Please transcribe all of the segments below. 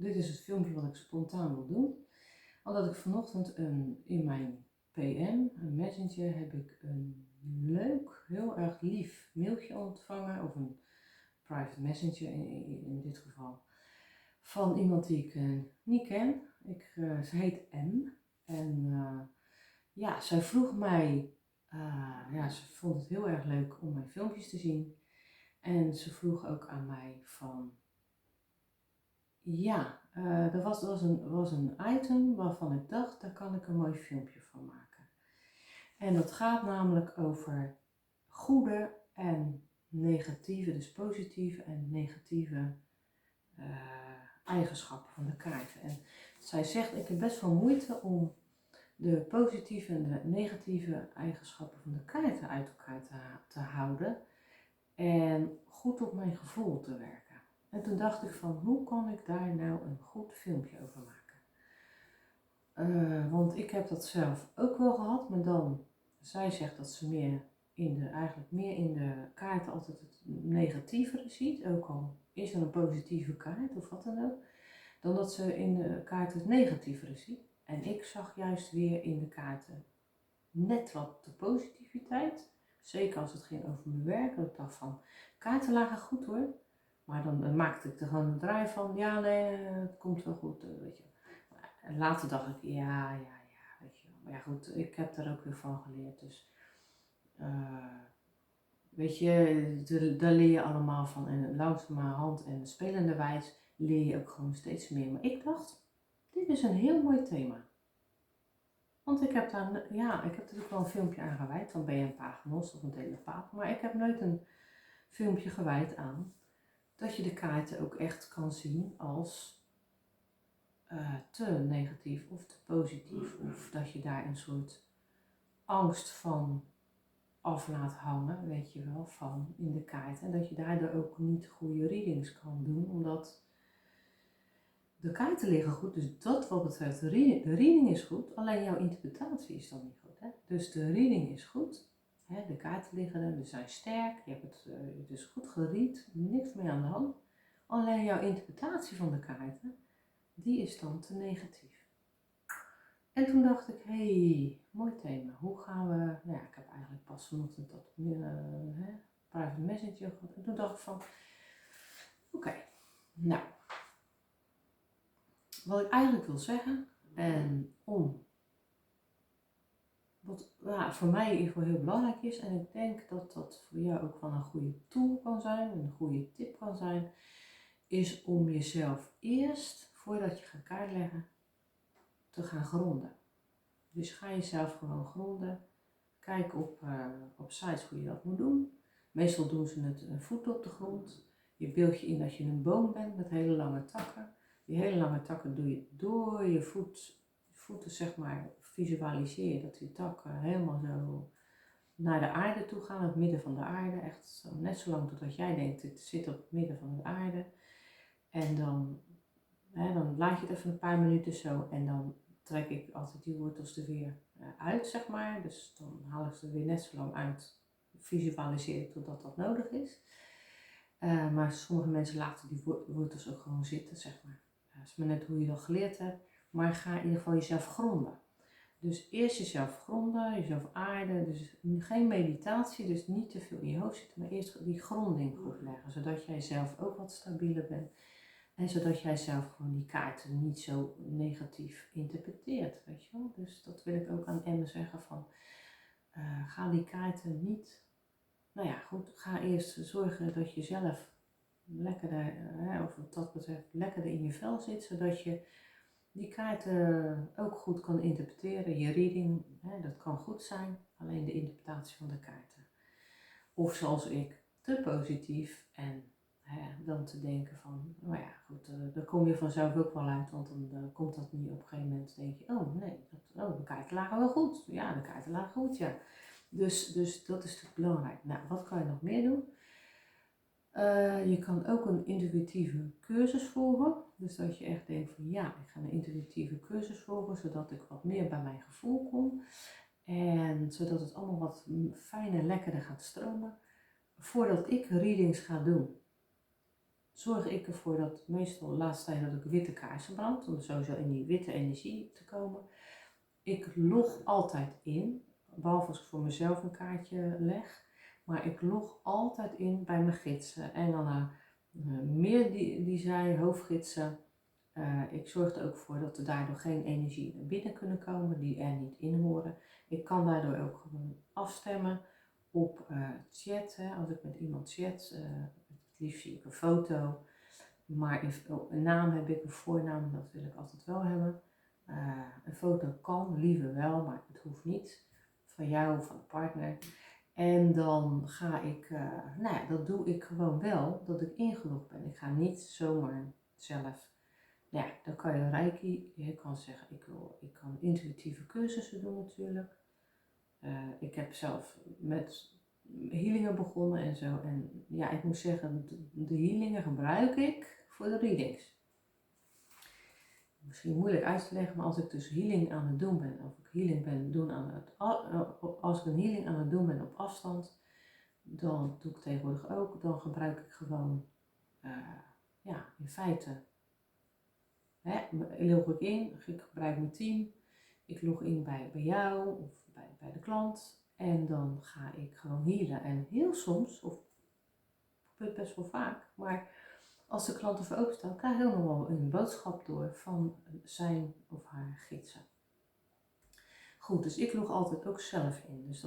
Dit is het filmpje wat ik spontaan wil doen. Omdat ik vanochtend in mijn PM, een messenger, heb ik een leuk, heel erg lief mailtje ontvangen. Of een private messenger in dit geval. Van iemand die ik niet ken. Ze heet M. En ja, zij vroeg mij, ze vond het heel erg leuk om mijn filmpjes te zien. En ze vroeg ook aan mij van, ja, er was een item waarvan ik dacht, daar kan ik een mooi filmpje van maken. En dat gaat namelijk over goede en negatieve, dus positieve en negatieve eigenschappen van de kaarten. En zij zegt, ik heb best wel moeite om de positieve en de negatieve eigenschappen van de kaarten uit elkaar te houden. En goed op mijn gevoel te werken. En toen dacht ik van, hoe kan ik daar nou een goed filmpje over maken? Want ik heb dat zelf ook wel gehad, maar dan, zij zegt dat ze eigenlijk meer in de kaarten altijd het negatievere ziet, ook al is er een positieve kaart of wat dan ook, dan dat ze in de kaarten het negatievere ziet. En ik zag juist weer in de kaarten net wat de positiviteit. Zeker als het ging over mijn werk. Dat ik dacht van, kaarten lagen goed hoor. Maar dan maakte ik er gewoon een draai van, ja nee, het komt wel goed, weet je. En later dacht ik, ja, weet je. Maar ja goed, ik heb daar ook weer van geleerd. Dus, weet je, daar leer je allemaal van. En langzamerhand en spelende wijs leer je ook gewoon steeds meer. Maar ik dacht, dit is een heel mooi thema. Want ik heb natuurlijk wel een filmpje aan gewijd van ben je een paagnos of een telepaat. Maar ik heb nooit een filmpje gewijd aan dat je de kaarten ook echt kan zien als te negatief of te positief. Of dat je daar een soort angst van af laat hangen, weet je wel, van in de kaarten. En dat je daardoor ook niet goede readings kan doen, omdat de kaarten liggen goed, dus dat wat betreft de reading is goed, alleen jouw interpretatie is dan niet goed. Hè? Dus de reading is goed, hè? De kaarten liggen er, ze zijn sterk, je hebt het is goed geread, niks meer aan de hand. Alleen jouw interpretatie van de kaarten, die is dan te negatief. En toen dacht ik, mooi thema, hoe gaan we, nou ja, ik heb eigenlijk pas vanochtend dat private messenger gehad. En toen dacht ik van, oké, nou. Wat ik eigenlijk wil zeggen, en wat voor mij in ieder geval heel belangrijk is, en ik denk dat dat voor jou ook wel een goede tool kan zijn, een goede tip kan zijn, is om jezelf eerst, voordat je gaat kaartleggen, te gaan gronden. Dus ga jezelf gewoon gronden. Kijk op sites hoe je dat moet doen. Meestal doen ze het voet op de grond. Je beeld je in dat je een boom bent met hele lange takken. Die hele lange takken doe je door je voeten, zeg maar, visualiseer je dat die takken helemaal zo naar de aarde toe gaan, het midden van de aarde. Echt zo, net zo lang totdat jij denkt, dit zit op het midden van de aarde. En dan laat je het even een paar minuten zo en dan trek ik altijd die wortels er weer uit, zeg maar. Dus dan haal ik ze er weer net zo lang uit, visualiseer ik totdat dat nodig is. Maar sommige mensen laten die wortels ook gewoon zitten, zeg maar. Dat is maar net hoe je dat geleerd hebt. Maar ga in ieder geval jezelf gronden. Dus eerst jezelf gronden, jezelf aarden. Dus geen meditatie, dus niet te veel in je hoofd zitten. Maar eerst die gronding goed leggen. Zodat jij zelf ook wat stabieler bent. En zodat jij zelf gewoon die kaarten niet zo negatief interpreteert, weet je wel. Dus dat wil ik ook aan Emme zeggen van, ga die kaarten niet, nou ja goed, ga eerst zorgen dat je zelf lekkerder, of wat dat betreft, lekkerder in je vel zit, zodat je die kaarten ook goed kan interpreteren. Je reading, dat kan goed zijn, alleen de interpretatie van de kaarten. Of zoals ik, te positief en dan te denken van, nou ja, goed, daar kom je vanzelf ook wel uit, want dan komt dat niet op een gegeven moment, denk je, oh nee, de kaarten lagen wel goed. Ja, de kaarten lagen goed, ja. Dus dat is natuurlijk belangrijk. Nou, wat kan je nog meer doen? Je kan ook een intuïtieve cursus volgen. Dus dat je echt denkt van, ja, ik ga een intuïtieve cursus volgen, zodat ik wat meer bij mijn gevoel kom. En zodat het allemaal wat fijner, lekkerder gaat stromen. Voordat ik readings ga doen. zorg ik ervoor dat meestal de laatste tijd dat ik witte kaarsen brand, om sowieso in die witte energie te komen. Ik log altijd in, behalve als ik voor mezelf een kaartje leg, maar ik log altijd in bij mijn gidsen en dan meer die zij hoofdgidsen. Ik zorg er ook voor dat er daardoor geen energie naar binnen kunnen komen die er niet in horen. Ik kan daardoor ook gewoon afstemmen op chat. Hè. Als ik met iemand chat, het liefst zie ik een foto, maar een naam heb ik, een voornaam, dat wil ik altijd wel hebben. Een foto kan, liever wel, maar het hoeft niet. Van jou of van de partner. En dan ga ik, nou ja, dat doe ik gewoon wel, dat ik ingelogd ben. Ik ga niet zomaar zelf. Ja, dan kan je reiki, je kan zeggen, ik kan intuïtieve cursussen doen natuurlijk. Ik heb zelf met healingen begonnen en zo. En ja, ik moet zeggen, de healingen gebruik ik voor de readings. Misschien moeilijk uit te leggen, maar als ik dus healing aan het doen ben, of ik healing ben doen aan het, als ik een healing aan het doen ben op afstand, dan doe ik tegenwoordig ook, dan gebruik ik gewoon, ja, in feite, log ik in, ik gebruik mijn team, ik log in bij jou of bij de klant en dan ga ik gewoon healen. En heel soms, of best wel vaak, maar als de klant ervoor open staat, krijg ik ook nog wel een boodschap door van zijn of haar gidsen. Goed, dus ik log altijd ook zelf in. Dus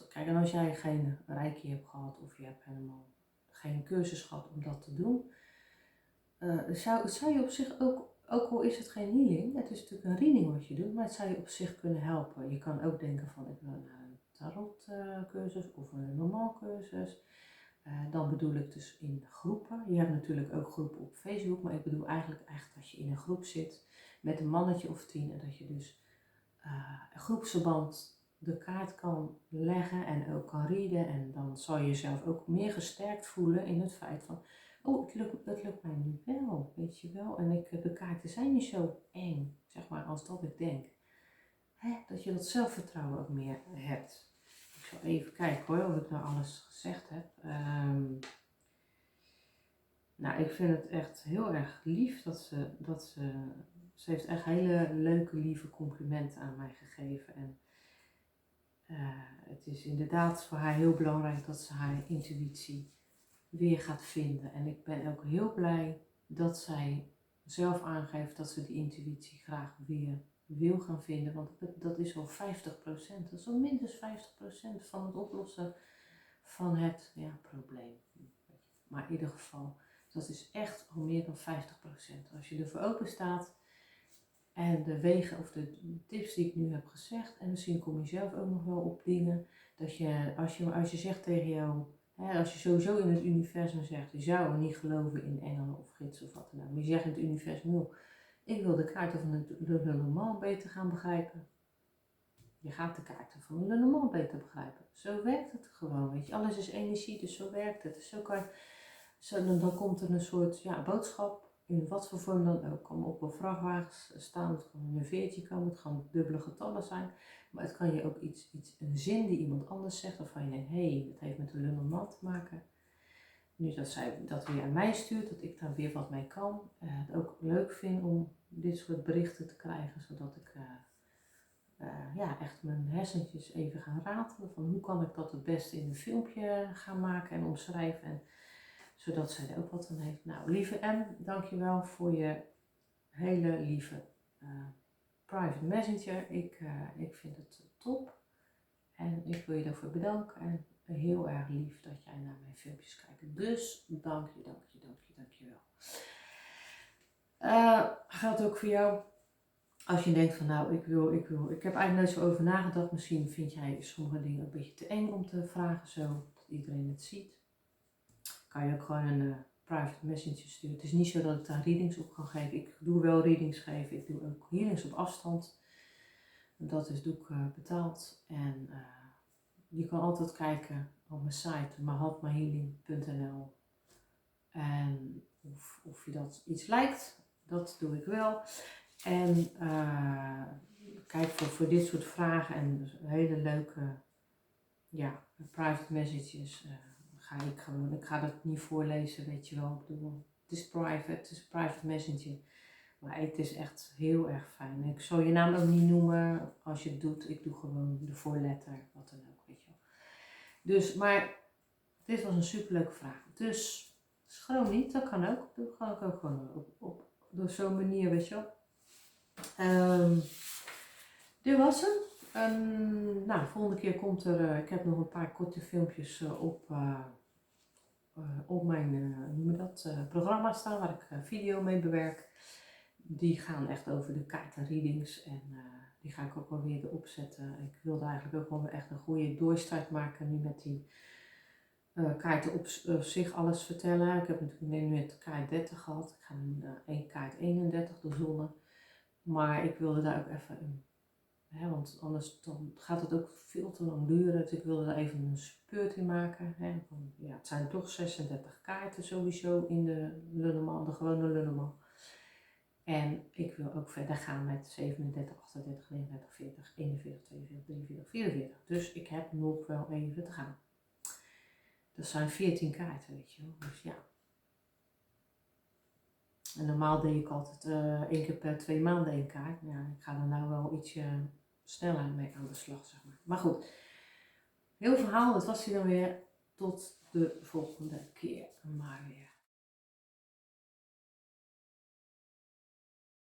kijk, en als jij geen reiki hebt gehad of je hebt helemaal geen cursus gehad om dat te doen, zou je op zich ook al is het geen healing, het is natuurlijk een reading wat je doet, maar het zou je op zich kunnen helpen. Je kan ook denken van ik wil naar een tarot cursus of een normaal cursus. Dan bedoel ik dus in groepen. Je hebt natuurlijk ook groepen op Facebook, maar ik bedoel eigenlijk echt dat je in een groep zit met een mannetje of 10 en dat je dus een groepsverband de kaart kan leggen en ook kan readen. En dan zal je jezelf ook meer gesterkt voelen in het feit van, oh, het lukt mij nu wel, weet je wel. En de kaarten zijn niet zo eng, zeg maar, als dat ik denk. Dat je dat zelfvertrouwen ook meer hebt. Ik zal even kijken hoor, of ik nou alles gezegd heb. Nou, ik vind het echt heel erg lief ze heeft echt hele leuke, lieve complimenten aan mij gegeven. En het is inderdaad voor haar heel belangrijk dat ze haar intuïtie weer gaat vinden. En ik ben ook heel blij dat zij zelf aangeeft dat ze die intuïtie graag weer wil gaan vinden. Want dat is al 50%. Dat is al minstens 50% van het oplossen van het probleem. Maar in ieder geval, dat is echt al meer dan 50%. Als je ervoor open staat en de wegen of de tips die ik nu heb gezegd, en misschien kom je zelf ook nog wel op dingen, dat je, als je zegt tegen jou, als je sowieso in het universum zegt, je zou niet geloven in engelen of gidsen of wat dan ook, maar je zegt in het universum, joh, ik wil de kaarten van de Lenormand beter gaan begrijpen. Je gaat de kaarten van de Lenormand beter begrijpen. Zo werkt het gewoon, weet je. Alles is energie, dus zo werkt het. Dus dan komt er een soort boodschap, in wat voor vorm dan ook. Het kan op een vrachtwagen staan, het kan in een veertje komen, het kan dubbele getallen zijn. Maar het kan je ook een zin die iemand anders zegt, waarvan je denkt, hé, dat heeft met de Lenormand te maken. Nu dat zij dat weer aan mij stuurt, dat ik daar weer wat mee kan. Het ook leuk vind om dit soort berichten te krijgen, zodat ik echt mijn hersentjes even gaan ratelen. Van hoe kan ik dat het beste in een filmpje gaan maken en omschrijven. En zodat zij er ook wat aan heeft. Nou, lieve M, dankjewel voor je hele lieve private messenger. Ik vind het top. En ik wil je daarvoor bedanken. En heel erg lief dat jij naar mijn filmpjes kijkt. Dus dank je wel. Geldt ook voor jou. Als je denkt van nou, ik heb eigenlijk nooit zo over nagedacht. Misschien vind jij sommige dingen een beetje te eng om te vragen zo, dat iedereen het ziet. Kan je ook gewoon een private messenger sturen. Het is niet zo dat ik daar readings op kan geven. Ik doe wel readings geven. Ik doe ook healings op afstand. Dat doe ik betaald. En je kan altijd kijken op mijn site mahatmahealing.nl. En of je dat iets lijkt, dat doe ik wel. En kijk voor dit soort vragen en dus hele leuke private messages ga ik gewoon. Ik ga dat niet voorlezen, weet je wel. Ik bedoel, het is private, het is een private messenger. Maar het is echt heel erg fijn. Ik zal je naam ook niet noemen als je het doet. Ik doe gewoon de voorletter, wat dan ook, weet je wel. Dus, maar dit was een superleuke vraag. Dus schroom niet, dat kan ook. Dat kan ik ook gewoon door zo'n manier, weet je wel. Dit was hem. Nou, de volgende keer komt er, ik heb nog een paar korte filmpjes op mijn noem je dat, programma staan waar ik video mee bewerk. Die gaan echt over de kaartenreadings en die ga ik ook wel weer erop zetten. Ik wilde eigenlijk ook wel echt een goede doorstart maken nu met die kaarten op zich alles vertellen. Ik heb natuurlijk nu net kaart 30 gehad. Ik ga nu één kaart 31, de zonne. Maar ik wilde daar ook even een, want anders dan gaat het ook veel te lang duren. Dus ik wilde daar even een speurt in maken. Ja, het zijn toch 36 kaarten sowieso in de Lunneman, de gewone Lunneman. En ik wil ook verder gaan met 37, 38, 39, 40, 41, 42, 43, 44. Dus ik heb nog wel even te gaan. Dat zijn 14 kaarten, weet je wel. Dus ja. En normaal deed ik altijd 1 keer per 2 maanden 1 kaart. Ja, ik ga er nou wel ietsje sneller mee aan de slag, zeg maar. Maar goed, heel verhaal, dat was hier dan weer. Tot de volgende keer maar weer.